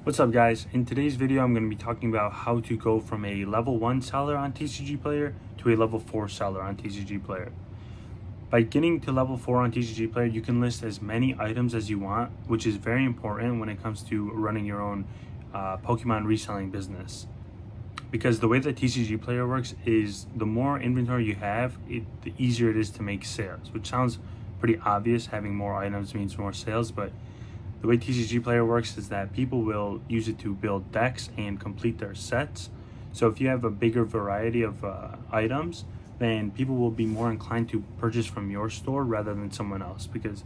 What's up guys? In today's video I'm going to be talking about how to go from a level 1 seller on TCGplayer to a level 4 seller on TCGplayer. By getting to level 4 on TCGplayer, you can list as many items as you want, which is very important when it comes to running your own Pokemon reselling business. Because the way that TCGplayer works is the more inventory you have, the easier it is to make sales, which sounds pretty obvious. Having more items means more sales, but the way TCGplayer works is that people will use it to build decks and complete their sets. So if you have a bigger variety of items, then people will be more inclined to purchase from your store rather than someone else, because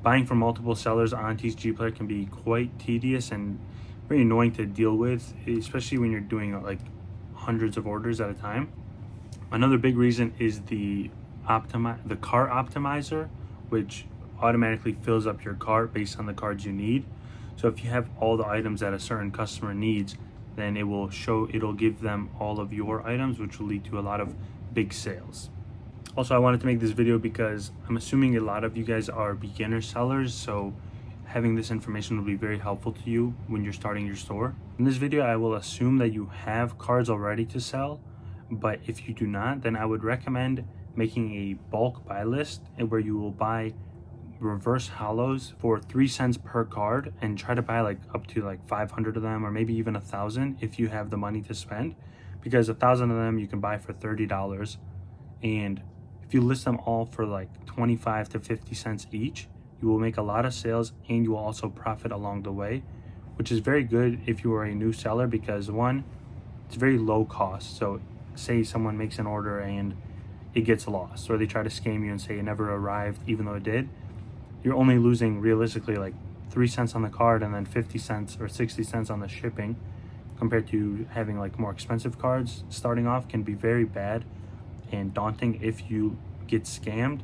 buying from multiple sellers on TCGplayer can be quite tedious and very annoying to deal with, especially when you're doing like hundreds of orders at a time. Another big reason is the cart optimizer, which automatically fills up your cart based on the cards you need. So if you have all the items that a certain customer needs, then it'll give them all of your items, which will lead to a lot of big sales. Also, I wanted to make this video because I'm assuming a lot of you guys are beginner sellers, so having this information will be very helpful to you when you're starting your store. In this video, I will assume that you have cards already to sell, but if you do not, then I would recommend making a bulk buy list where you will buy reverse hollows for 3 cents per card and try to buy like up to like 500 of them, or maybe even 1,000 if you have the money to spend, because 1,000 of them you can buy for $30, and if you list them all for like 25 to 50 cents each, you will make a lot of sales and you will also profit along the way, which is very good if you are a new seller, because one, it's very low cost. So say someone makes an order and it gets lost, or they try to scam you and say it never arrived even though it did, you're only losing realistically like 3 cents on the card and then 50 cents or 60 cents on the shipping, compared to having like more expensive cards. Starting off can be very bad and daunting if you get scammed.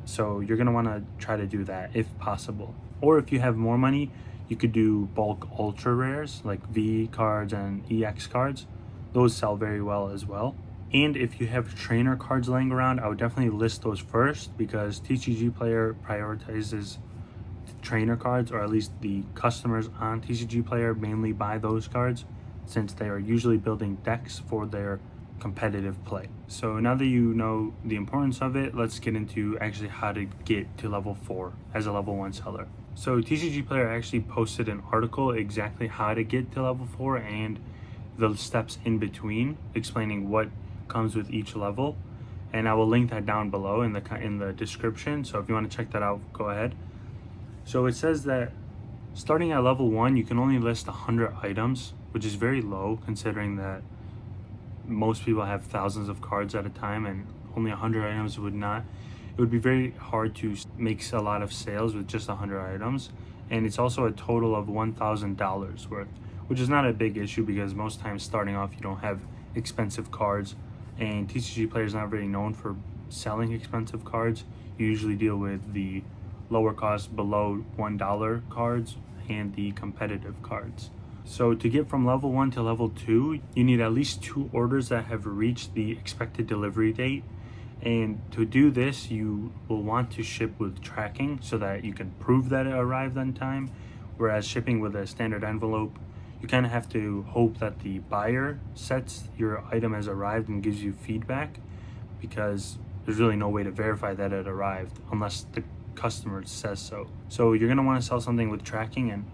So you're gonna wanna try to do that if possible. Or if you have more money, you could do bulk ultra rares like V cards and EX cards. Those sell very well as well. And if you have trainer cards laying around, I would definitely list those first, because TCGplayer prioritizes trainer cards, or at least the customers on TCGplayer mainly buy those cards, since they are usually building decks for their competitive play. So now that you know the importance of it, let's get into actually how to get to level 4 as a level 1 seller. So TCGplayer actually posted an article exactly how to get to level 4 and the steps in between, explaining what comes with each level, and I will link that down below in the description. So if you want to check that out, go ahead. So it says that starting at level 1, you can only list 100 items, which is very low considering that most people have thousands of cards at a time, and only 100 items it would be very hard to make a lot of sales with just 100 items. And it's also a total of $1,000 worth, which is not a big issue, because most times starting off you don't have expensive cards, and TCGplayer is not very known for selling expensive cards. You usually deal with the lower cost, below $1 cards and the competitive cards. So to get from level 1 to level 2, you need at least 2 orders that have reached the expected delivery date. And to do this, you will want to ship with tracking so that you can prove that it arrived on time. Whereas shipping with a standard envelope, you kind of have to hope that the buyer sets your item as arrived and gives you feedback, because there's really no way to verify that it arrived unless the customer says so. So you're going to want to sell something with tracking, and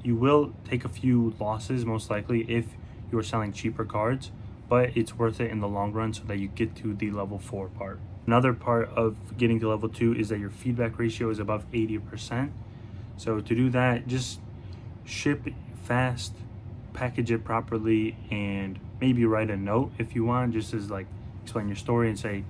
you will take a few losses most likely if you're selling cheaper cards, but it's worth it in the long run so that you get to the level 4 part. Another part of getting to level 2 is that your feedback ratio is above 80%. So to do that, just ship fast, package it properly, and maybe write a note if you want, just as like explain your story and say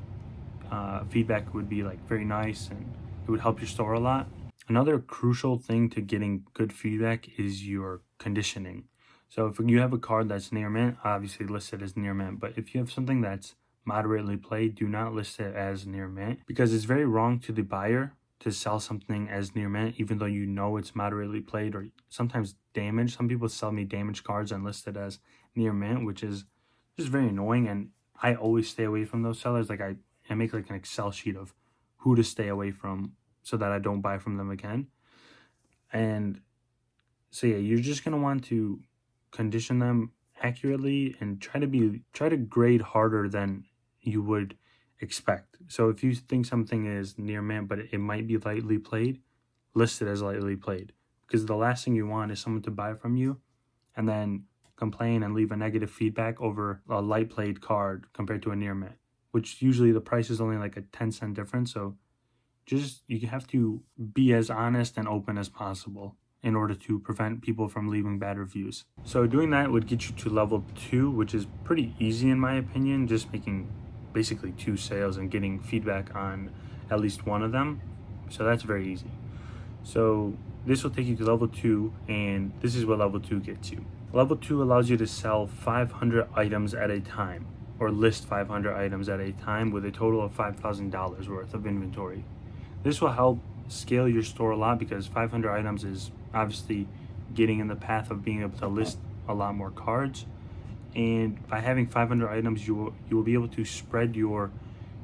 feedback would be like very nice and it would help your store a lot. Another crucial thing to getting good feedback is your conditioning. So if you have a card that's near mint, obviously list it as near mint, but if you have something that's moderately played, do not list it as near mint, because it's very wrong to the buyer to sell something as near mint even though you know it's moderately played or sometimes damaged. Some people sell me damaged cards and list it as near mint, which is just very annoying, and I always stay away from those sellers. Like I make like an Excel sheet of who to stay away from so that I don't buy from them again. And So yeah, you're just gonna want to condition them accurately and try to grade harder than you would expect. So if you think something is near mint but it might be lightly played, list it as lightly played, because the last thing you want is someone to buy from you and then complain and leave a negative feedback over a light played card compared to a near mint, which usually the price is only like a 10-cent difference. So just you have to be as honest and open as possible in order to prevent people from leaving bad reviews. So doing that would get you to level 2, which is pretty easy in my opinion, just making basically 2 sales and getting feedback on at least one of them. So that's very easy. So this will take you to level 2, and this is what level 2 gets you. Level 2 allows you to sell 500 items at a time, or list 500 items at a time with a total of $5,000 worth of inventory. This will help scale your store a lot because 500 items is obviously getting in the path of being able to list a lot more cards. And by having 500 items, you will be able to spread your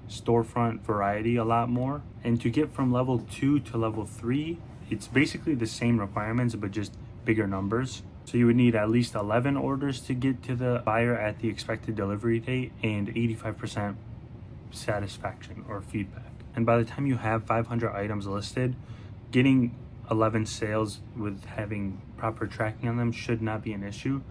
storefront variety a lot more. And to get from level 2 to level 3, it's basically the same requirements but just bigger numbers. So you would need at least 11 orders to get to the buyer at the expected delivery date and 85% satisfaction or feedback. And by the time you have 500 items listed, getting 11 sales with having proper tracking on them should not be an issue,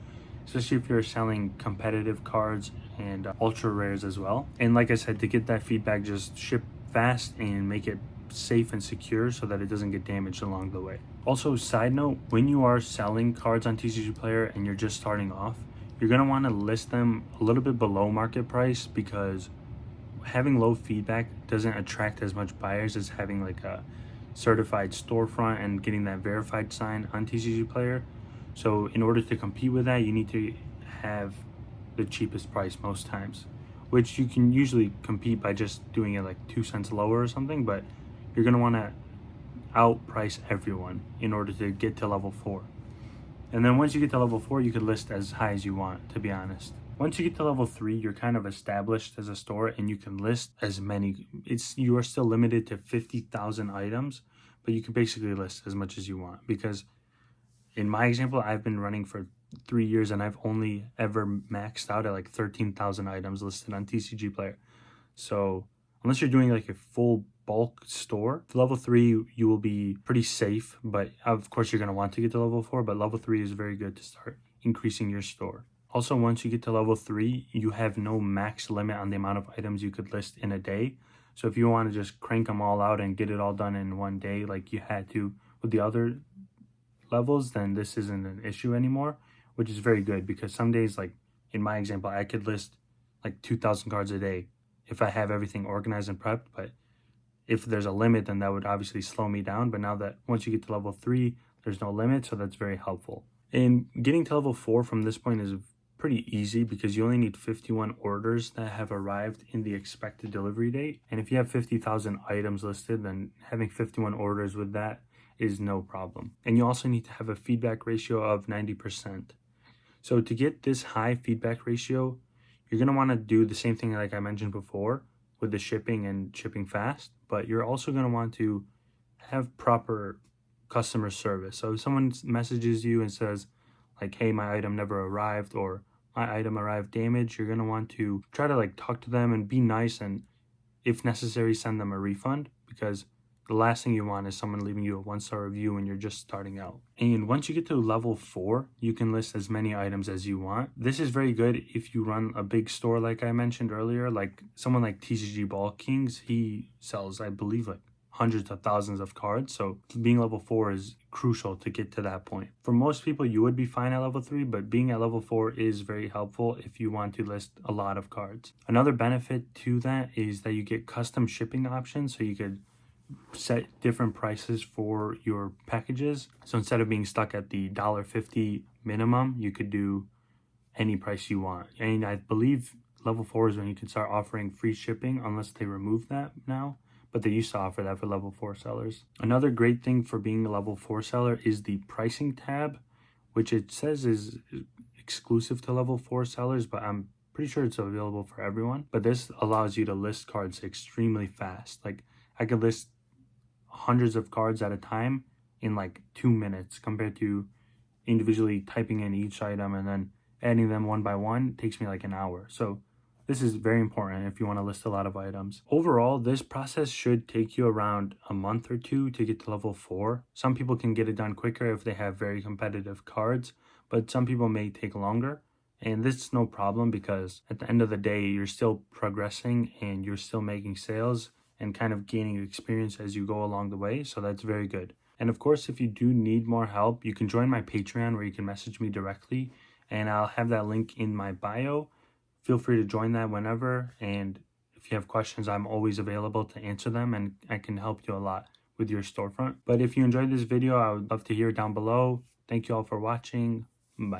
especially if you're selling competitive cards and ultra rares as well. And like I said, to get that feedback, just ship fast and make it safe and secure so that it doesn't get damaged along the way. Also, side note, when you are selling cards on TCGplayer and you're just starting off, you're going to want to list them a little bit below market price, because having low feedback doesn't attract as much buyers as having like a certified storefront and getting that verified sign on TCGplayer. So in order to compete with that, you need to have the cheapest price most times, which you can usually compete by just doing it like 2 cents lower or something, but you're going to want to outprice everyone in order to get to level 4. And then once you get to level 4, you can list as high as you want, to be honest. Once you get to level 3, you're kind of established as a store and you can list as many. You are still limited to 50,000 items, but you can basically list as much as you want, because in my example, I've been running for 3 years and I've only ever maxed out at like 13,000 items listed on TCGplayer. So unless you're doing like a full bulk store, for level 3 you will be pretty safe, but of course you're going to want to get to level 4, but level 3 is very good to start increasing your store. Also, once you get to level 3, you have no max limit on the amount of items you could list in a day. So if you want to just crank them all out and get it all done in one day like you had to with the other levels, then this isn't an issue anymore, which is very good, because some days, like in my example, I could list like 2,000 cards a day if I have everything organized and prepped. But if there's a limit, then that would obviously slow me down. But now that once you get to level 3, there's no limit, so that's very helpful. And getting to level 4 from this point is pretty easy, because you only need 51 orders that have arrived in the expected delivery date. And if you have 50,000 items listed, then having 51 orders with that is no problem. And you also need to have a feedback ratio of 90%. So to get this high feedback ratio, you're going to want to do the same thing like I mentioned before with the shipping and shipping fast, but you're also going to want to have proper customer service. So if someone messages you and says like, hey, my item never arrived, or my item arrived damaged, you're going to want to try to like talk to them and be nice, and if necessary send them a refund, because the last thing you want is someone leaving you a 1-star review when you're just starting out. And once you get to level 4, you can list as many items as you want. This is very good if you run a big store like I mentioned earlier, like someone like TCG Ball Kings. He sells, I believe, like hundreds of thousands of cards. So being level 4 is crucial to get to that point. For most people, you would be fine at level 3, but being at level 4 is very helpful if you want to list a lot of cards. Another benefit to that is that you get custom shipping options, so you could set different prices for your packages. So instead of being stuck at the $1.50 minimum, you could do any price you want. And I believe level 4 is when you can start offering free shipping, unless they remove that now, but they used to offer that for level 4 sellers. Another great thing for being a level 4 seller is the pricing tab, which it says is exclusive to level 4 sellers, but I'm pretty sure it's available for everyone. But this allows you to list cards extremely fast. Like I could list hundreds of cards at a time in like 2 minutes, compared to individually typing in each item and then adding them one by one takes me like an hour. So this is very important if you want to list a lot of items. Overall, this process should take you around a month or two to get to level 4. Some people can get it done quicker if they have very competitive cards, but some people may take longer. And this is no problem because at the end of the day, you're still progressing and you're still making sales and kind of gaining experience as you go along the way. So that's very good. And of course, if you do need more help, you can join my Patreon where you can message me directly, and I'll have that link in my bio. Feel free to join that whenever, and if you have questions, I'm always available to answer them, and I can help you a lot with your storefront. But if you enjoyed this video, I would love to hear it down below. Thank you all for watching. Bye.